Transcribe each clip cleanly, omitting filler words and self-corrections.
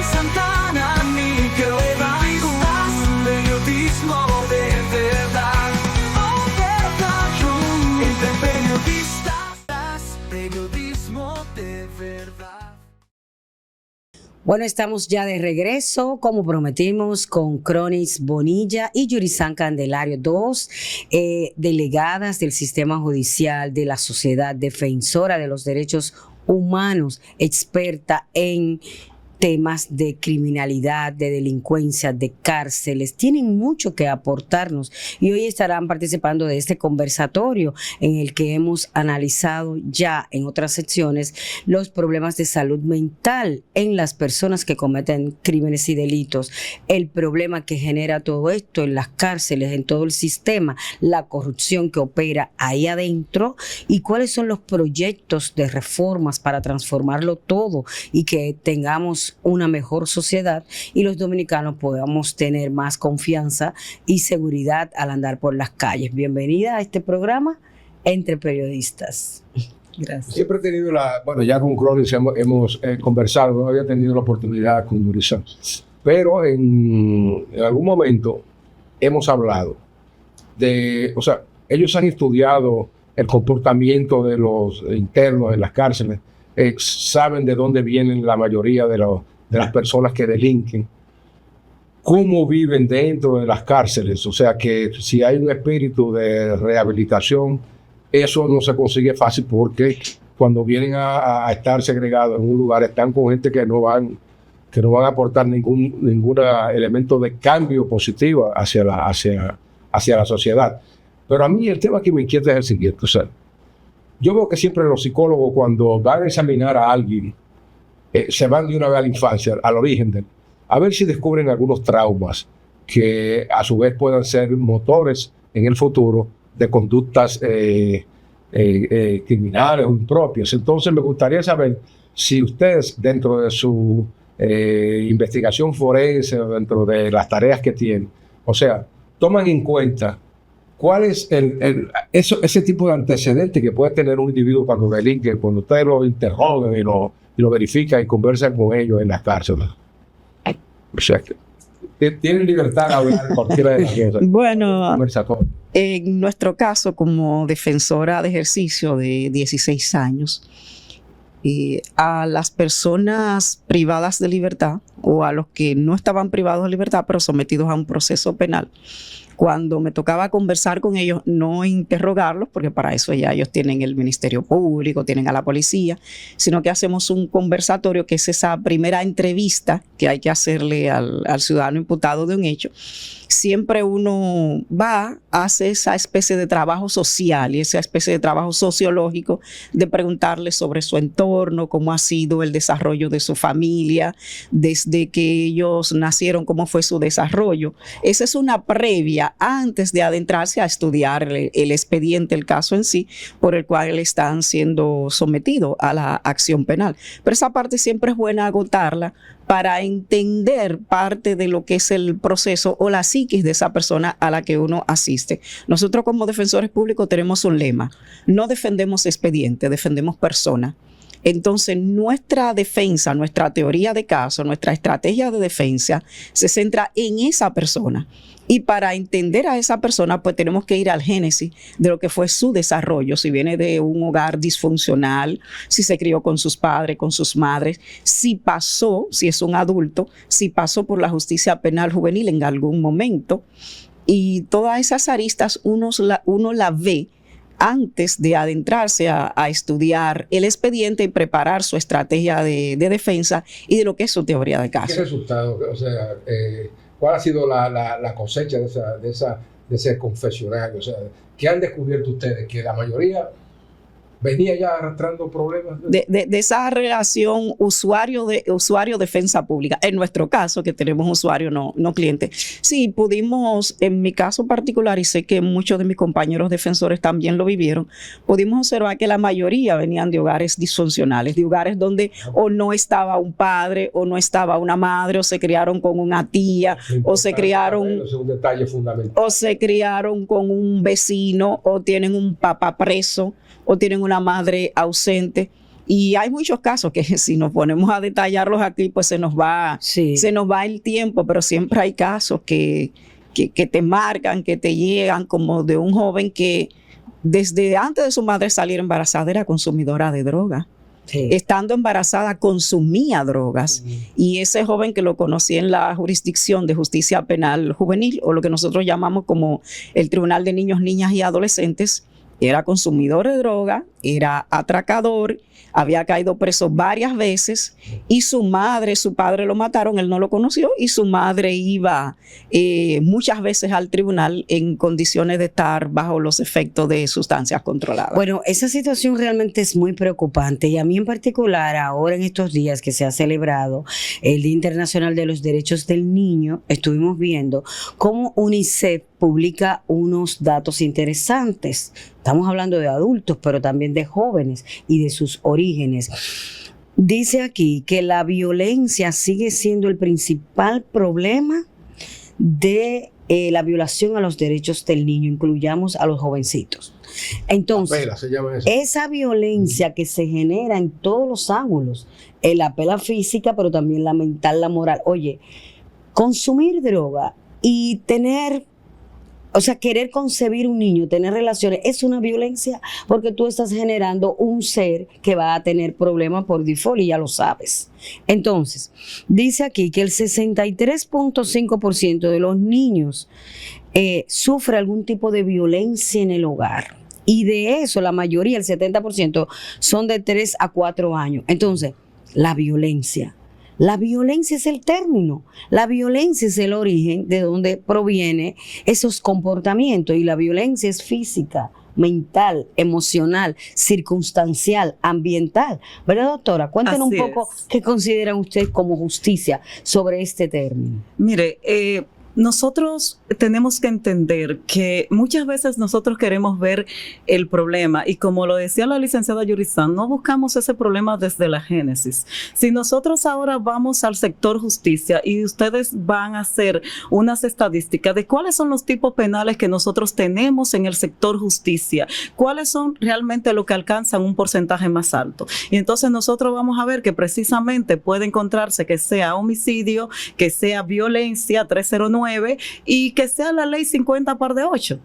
Santana, ni que periodistas, periodismo de verdad. Oh, verdad, entre periodistas, periodismo de verdad. Bueno, estamos ya de regreso, como prometimos, con Cronis Bonilla y Yurisan Candelario, dos delegadas del sistema judicial de la Sociedad Defensora de los Derechos Humanos, experta en temas de criminalidad, de delincuencia, de cárceles. Tienen mucho que aportarnos y hoy estarán participando de este conversatorio en el que hemos analizado ya en otras secciones los problemas de salud mental en las personas que cometen crímenes y delitos, el problema que genera todo esto en las cárceles, en todo el sistema, la corrupción que opera ahí adentro y cuáles son los proyectos de reformas para transformarlo todo y que tengamos una mejor sociedad y los dominicanos podamos tener más confianza y seguridad al andar por las calles. Bienvenida a este programa Entre Periodistas. Gracias. Siempre he tenido ya con Cronis hemos conversado, no había tenido la oportunidad con Yurisan, pero en algún momento hemos hablado ellos han estudiado el comportamiento de los internos en las cárceles, saben de dónde vienen la mayoría de las personas que delinquen, cómo viven dentro de las cárceles, o sea que si hay un espíritu de rehabilitación, eso no se consigue fácil porque cuando vienen a estar segregados en un lugar están con gente que no van a aportar ningún elemento de cambio positivo hacia la sociedad. Pero a mí el tema que me inquieta es el siguiente, o sea, yo veo que siempre los psicólogos cuando van a examinar a alguien se van de una vez a la infancia, al origen a ver si descubren algunos traumas que a su vez puedan ser motores en el futuro de conductas criminales o impropias. Entonces me gustaría saber si ustedes dentro de su investigación forense o dentro de las tareas que tienen, o sea, toman en cuenta ¿cuál es ese tipo de antecedente que puede tener un individuo cuando delinque, cuando ustedes lo interrogan y lo verifican y conversan con ellos en las cárceles? O sea, tienen libertad de hablar de cualquiera de las cosas. Bueno, en nuestro caso, como defensora de ejercicio de 16 años, a las personas privadas de libertad o a los que no estaban privados de libertad pero sometidos a un proceso penal, cuando me tocaba conversar con ellos, no interrogarlos, porque para eso ya ellos tienen el Ministerio Público, tienen a la policía, sino que hacemos un conversatorio que es esa primera entrevista que hay que hacerle al ciudadano imputado de un hecho. Siempre uno va, hace esa especie de trabajo social y esa especie de trabajo sociológico de preguntarle sobre su entorno, cómo ha sido el desarrollo de su familia, desde que ellos nacieron, cómo fue su desarrollo. Esa es una previa antes de adentrarse a estudiar el expediente, el caso en sí, por el cual están siendo sometidos a la acción penal. Pero esa parte siempre es buena agotarla para entender parte de lo que es el proceso o la psiquis de esa persona a la que uno asiste. Nosotros como defensores públicos tenemos un lema: no defendemos expediente, defendemos persona. Entonces, nuestra defensa, nuestra teoría de caso, nuestra estrategia de defensa se centra en esa persona. Y para entender a esa persona, pues tenemos que ir al génesis de lo que fue su desarrollo. Si viene de un hogar disfuncional, si se crió con sus padres, con sus madres, si pasó, si es un adulto, si pasó por la justicia penal juvenil en algún momento. Y todas esas aristas uno la ve antes de adentrarse a estudiar el expediente y preparar su estrategia de defensa y de lo que es su teoría de caso. ¿Qué resultado? O sea, ¿cuál ha sido la cosecha de ese confesionario? O sea, ¿qué han descubierto ustedes? Que la mayoría venía ya arrastrando problemas. De esa relación usuario-defensa pública. En nuestro caso, que tenemos usuario, no cliente. Sí, pudimos, en mi caso particular, y sé que muchos de mis compañeros defensores también lo vivieron, pudimos observar que la mayoría venían de hogares disfuncionales, de hogares donde o no estaba un padre, o no estaba una madre, o se criaron con una tía, o se criaron... Es un detalle fundamental. O se criaron con un vecino, o tienen un papá preso, o tienen una madre ausente. Y hay muchos casos que si nos ponemos a detallarlos aquí, pues se nos va el tiempo, pero siempre hay casos que te marcan, que te llegan, como de un joven que desde antes de su madre salir embarazada era consumidora de droga. Sí. Estando embarazada consumía drogas. Y ese joven, que lo conocí en la jurisdicción de justicia penal juvenil, o lo que nosotros llamamos como el Tribunal de Niños, Niñas y Adolescentes, era consumidor de droga, era atracador, había caído preso varias veces, y su padre lo mataron, él no lo conoció, y su madre iba muchas veces al tribunal en condiciones de estar bajo los efectos de sustancias controladas. Bueno, esa situación realmente es muy preocupante, y a mí en particular, ahora en estos días que se ha celebrado el Día Internacional de los Derechos del Niño, estuvimos viendo cómo UNICEF publica unos datos interesantes. Estamos hablando de adultos, pero también de jóvenes y de sus orígenes. Dice aquí que la violencia sigue siendo el principal problema de la violación a los derechos del niño, incluyamos a los jovencitos. Entonces, se llama eso. Esa violencia que se genera en todos los ángulos, la pela física, pero también la mental, la moral. Oye, consumir droga y querer concebir un niño, tener relaciones, es una violencia, porque tú estás generando un ser que va a tener problemas por default, y ya lo sabes. Entonces, dice aquí que el 63.5% de los niños sufre algún tipo de violencia en el hogar. Y de eso, la mayoría, el 70%, son de 3 a 4 años. Entonces, la violencia es el término, la violencia es el origen de donde proviene esos comportamientos, y la violencia es física, mental, emocional, circunstancial, ambiental. ¿Verdad, doctora? Cuéntenos un poco qué consideran ustedes como justicia sobre este término. Mire, nosotros tenemos que entender que muchas veces nosotros queremos ver el problema, y como lo decía la licenciada Yurizán, no buscamos ese problema desde la génesis. Si nosotros ahora vamos al sector justicia y ustedes van a hacer unas estadísticas de cuáles son los tipos penales que nosotros tenemos en el sector justicia, cuáles son realmente los que alcanzan un porcentaje más alto, y entonces nosotros vamos a ver que precisamente puede encontrarse que sea homicidio, que sea violencia 309, y que sea la ley 50 par de 8.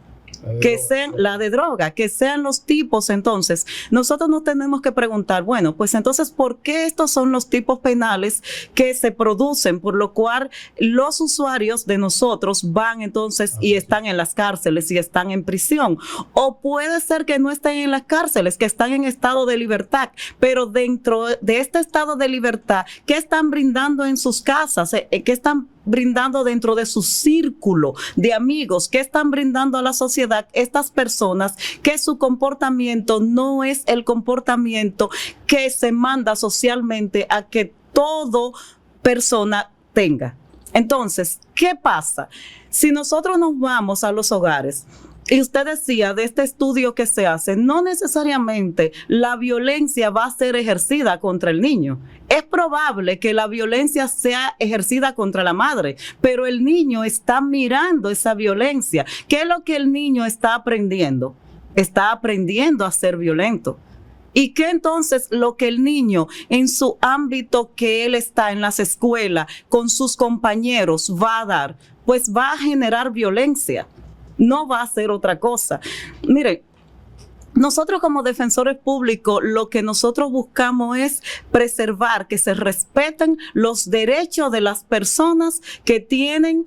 Que sean la de droga, que sean los tipos. Entonces nosotros nos tenemos que preguntar, bueno, pues entonces, ¿por qué estos son los tipos penales que se producen, por lo cual los usuarios de nosotros van entonces y están en las cárceles y están en prisión? O puede ser que no estén en las cárceles, que están en estado de libertad, pero dentro de este estado de libertad, ¿qué están brindando en sus casas? ¿Qué están brindando dentro de su círculo de amigos? ¿Qué están brindando a la sociedad estas personas que su comportamiento no es el comportamiento que se manda socialmente a que toda persona tenga? Entonces, ¿qué pasa? Si nosotros nos vamos a los hogares, y usted decía de este estudio que se hace, no necesariamente la violencia va a ser ejercida contra el niño. Es probable que la violencia sea ejercida contra la madre, pero el niño está mirando esa violencia. ¿Qué es lo que el niño está aprendiendo? Está aprendiendo a ser violento. ¿Y qué entonces lo que el niño en su ámbito que él está en las escuelas con sus compañeros va a dar? Pues va a generar violencia. No va a ser otra cosa. Miren, nosotros como defensores públicos lo que nosotros buscamos es preservar, que se respeten los derechos de las personas que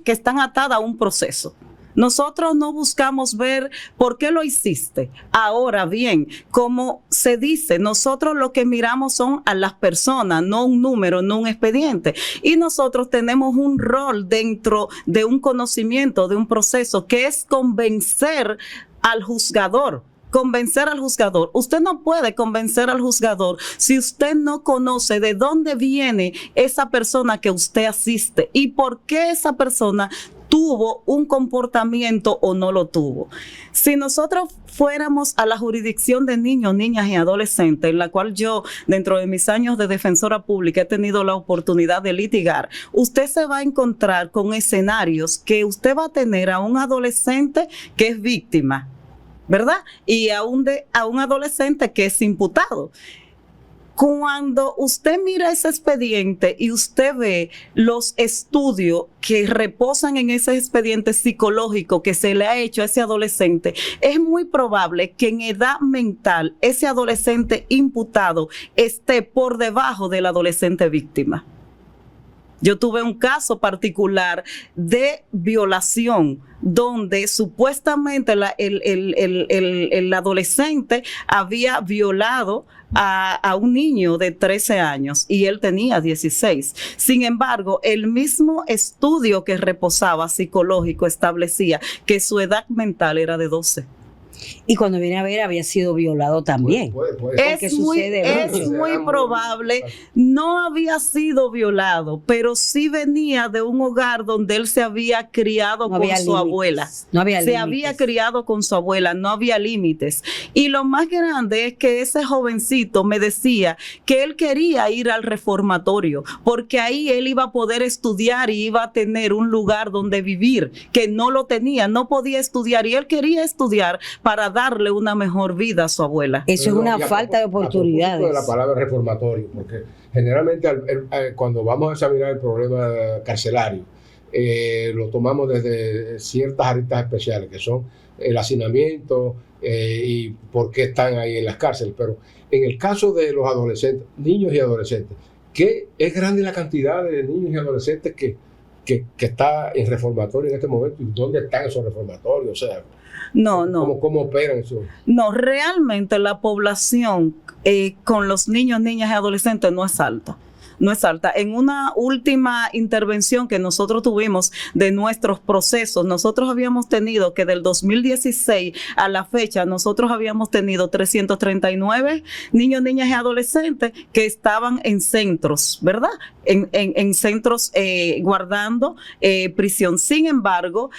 están atadas a un proceso. Nosotros no buscamos ver por qué lo hiciste. Ahora bien, como se dice, nosotros lo que miramos son a las personas, no un número, no un expediente. Y nosotros tenemos un rol dentro de un conocimiento, de un proceso, que es convencer al juzgador. Convencer al juzgador. Usted no puede convencer al juzgador si usted no conoce de dónde viene esa persona que usted asiste y por qué esa persona tuvo un comportamiento o no lo tuvo. Si nosotros fuéramos a la jurisdicción de niños, niñas y adolescentes, en la cual yo, dentro de mis años de defensora pública, he tenido la oportunidad de litigar, usted se va a encontrar con escenarios que usted va a tener a un adolescente que es víctima, ¿verdad? Y a un adolescente que es imputado. Cuando usted mira ese expediente y usted ve los estudios que reposan en ese expediente psicológico que se le ha hecho a ese adolescente, es muy probable que en edad mental ese adolescente imputado esté por debajo del adolescente víctima. Yo tuve un caso particular de violación donde supuestamente el adolescente había violado a un niño de 13 años y él tenía 16. Sin embargo, el mismo estudio que reposaba psicológico establecía que su edad mental era de 12. Y cuando viene a ver, había sido violado también. Es muy probable, no había sido violado, pero sí venía de un hogar donde él se había criado con su abuela. No había límites. Se había criado con su abuela, no había límites. Y lo más grande es que ese jovencito me decía que él quería ir al reformatorio, porque ahí él iba a poder estudiar y iba a tener un lugar donde vivir, que no lo tenía, no podía estudiar y él quería estudiar para darle una mejor vida a su abuela. Eso es una falta de oportunidades. De la palabra reformatorio, porque generalmente cuando vamos a examinar el problema carcelario, lo tomamos desde ciertas aristas especiales, que son el hacinamiento y por qué están ahí en las cárceles. Pero en el caso de los adolescentes, niños y adolescentes, que es grande la cantidad de niños y adolescentes que está en reformatorio en este momento, y dónde están esos reformatorios, o sea, ¿cómo operan eso? No, realmente la población con los niños, niñas y adolescentes no es alta. No es alta. En una última intervención que nosotros tuvimos de nuestros procesos, nosotros habíamos tenido que del 2016 a la fecha, nosotros habíamos tenido 339 niños, niñas y adolescentes que estaban en centros, ¿verdad? En centros guardando prisión. Sin embargo,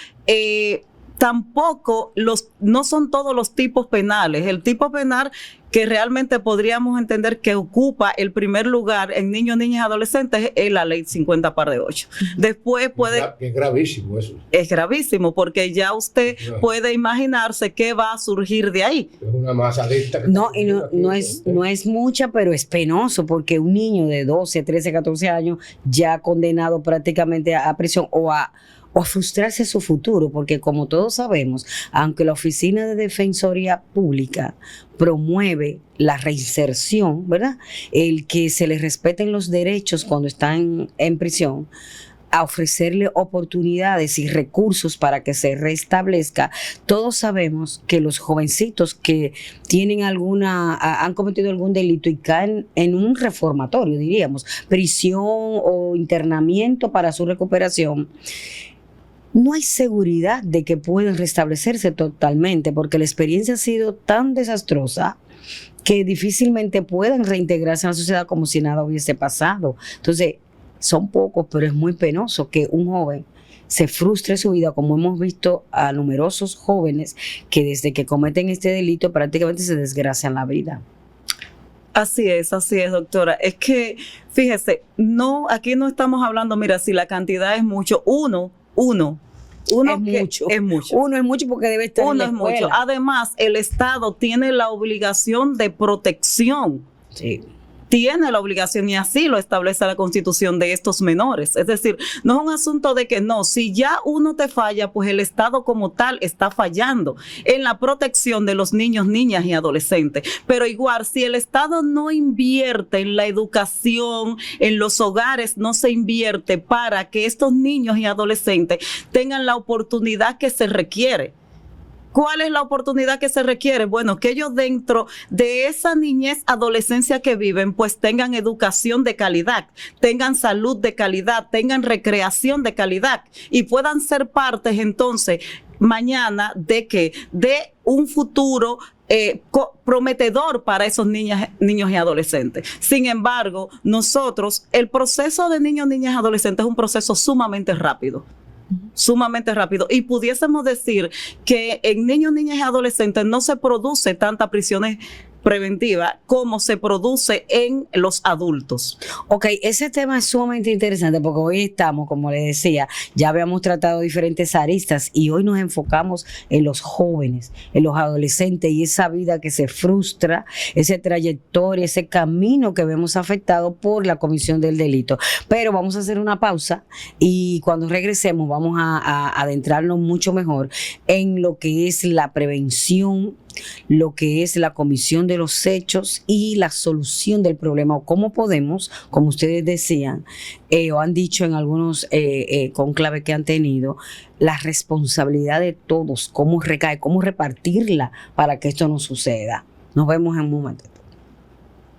tampoco no son todos los tipos penales. El tipo penal que realmente podríamos entender que ocupa el primer lugar en niños, niñas y adolescentes es la ley 50 par de 8. Después puede... Es gravísimo eso. Es gravísimo porque ya usted puede imaginarse qué va a surgir de ahí. Es una masa adicta. No es mucha, pero es penoso porque un niño de 12, 13, 14 años ya condenado prácticamente a prisión o a frustrarse su futuro, porque como todos sabemos, aunque la Oficina de Defensoría Pública promueve la reinserción, ¿verdad? El que se les respeten los derechos cuando están en prisión, a ofrecerle oportunidades y recursos para que se restablezca. Todos sabemos que los jovencitos que han cometido algún delito y caen en un reformatorio, diríamos, prisión o internamiento para su recuperación, no hay seguridad de que puedan restablecerse totalmente, porque la experiencia ha sido tan desastrosa que difícilmente puedan reintegrarse a la sociedad como si nada hubiese pasado. Entonces, son pocos, pero es muy penoso que un joven se frustre su vida, como hemos visto a numerosos jóvenes que desde que cometen este delito prácticamente se desgracian la vida. Así es, doctora. Es que, fíjese, aquí no estamos hablando, mira, si la cantidad es mucho, uno es mucho. Uno es mucho porque debe estar en la escuela. Mucho. Además, el Estado tiene la obligación de protección. Sí. Tiene la obligación y así lo establece la Constitución de estos menores. Es decir, no es un asunto de que no, si ya uno te falla, pues el Estado como tal está fallando en la protección de los niños, niñas y adolescentes. Pero igual, si el Estado no invierte en la educación, en los hogares no se invierte para que estos niños y adolescentes tengan la oportunidad que se requiere. ¿Cuál es la oportunidad que se requiere? Bueno, que ellos dentro de esa niñez, adolescencia que viven, pues tengan educación de calidad, tengan salud de calidad, tengan recreación de calidad y puedan ser partes entonces mañana de un futuro prometedor para esos niños y adolescentes. Sin embargo, nosotros, el proceso de niños, niñas y adolescentes es un proceso sumamente rápido. Y pudiésemos decir que en niños, niñas y adolescentes no se produce tanta prisiones preventiva como se produce en los adultos. Ok, ese tema es sumamente interesante porque hoy estamos, como le decía, ya habíamos tratado diferentes aristas y hoy nos enfocamos en los jóvenes, en los adolescentes y esa vida que se frustra, esa trayectoria, ese camino que vemos afectado por la comisión del delito. Pero vamos a hacer una pausa y cuando regresemos vamos a adentrarnos mucho mejor en lo que es la prevención, lo que es la comisión de los hechos y la solución del problema, o cómo podemos, como ustedes decían o han dicho en algunos conclaves que han tenido, la responsabilidad de todos, cómo recae, cómo repartirla para que esto no suceda. Nos vemos en un momento.